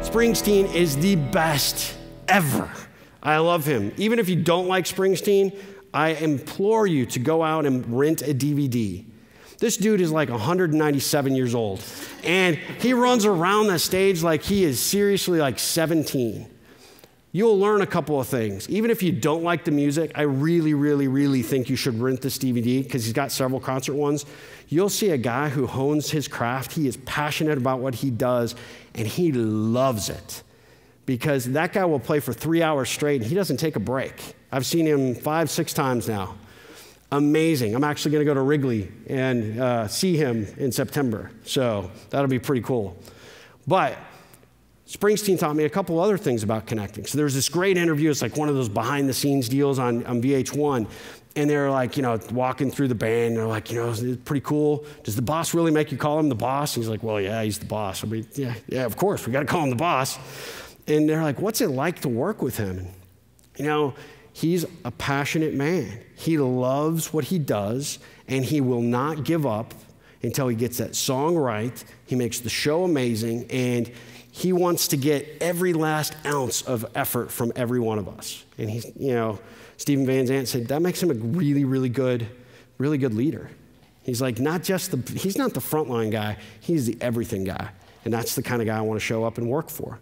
Springsteen is the best ever. I love him. Even if you don't like Springsteen, I implore you to go out and rent a DVD. This dude is like 197 years old, and he runs around the stage like he is seriously like 17. You'll learn a couple of things. Even if you don't like the music, I really, really, really think you should rent this DVD because he's got several concert ones. You'll see a guy who hones his craft. He is passionate about what he does, and he loves it because that guy will play for 3 hours straight, and he doesn't take a break. I've seen him 5, 6 times now. Amazing. I'm actually going to go to Wrigley and see him in September, so that'll be pretty cool. But Springsteen taught me a couple other things about connecting. So there's this great interview. It's like one of those behind-the-scenes deals on VH1. And they're like, walking through the band. And they're like, is it pretty cool? Does the boss really make you call him the boss? And he's like, well, yeah, he's the boss. I mean, yeah, of course. We got to call him the boss. And they're like, what's it like to work with him? And, he's a passionate man. He loves what he does, and he will not give up until he gets that song right. He makes the show amazing, and he wants to get every last ounce of effort from every one of us. And he's, Stephen Van Zandt said that makes him a really, really good leader. He's like he's not the frontline guy, he's the everything guy. And that's the kind of guy I want to show up and work for.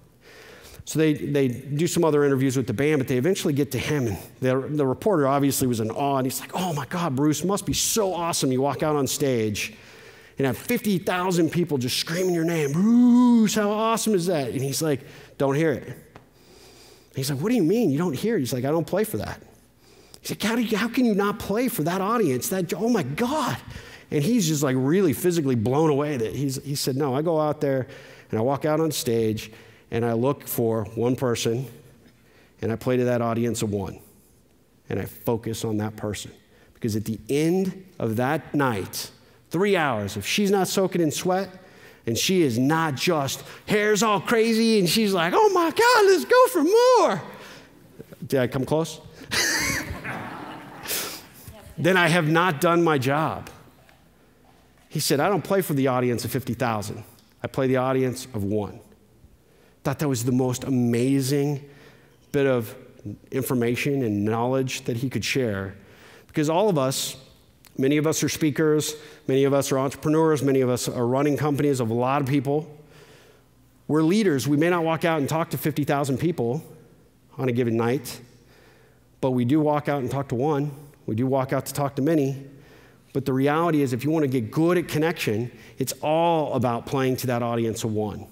So they do some other interviews with the band, but they eventually get to him, and the reporter obviously was in awe, and he's like, oh my God, Bruce, it must be so awesome. You walk out on stage and have 50,000 people just screaming your name. Bruce, how awesome is that? And he's like, don't hear it. And he's like, what do you mean you don't hear it? He's like, I don't play for that. He's like, how can you not play for that audience? Oh my God. And he's just like really physically blown away that he said, no, I go out there and I walk out on stage and I look for one person and I play to that audience of one. And I focus on that person. Because at the end of that night, 3 hours, if she's not soaking in sweat and she is not just hair's all crazy and she's like, oh my God, let's go for more. Did I come close? Then I have not done my job. He said, I don't play for the audience of 50,000. I play the audience of one. Thought that was the most amazing bit of information and knowledge that he could share. Because all of us, many of us are speakers, many of us are entrepreneurs, many of us are running companies of a lot of people. We're leaders. We may not walk out and talk to 50,000 people on a given night, but we do walk out and talk to one. We do walk out to talk to many. But the reality is, if you want to get good at connection, it's all about playing to that audience of one.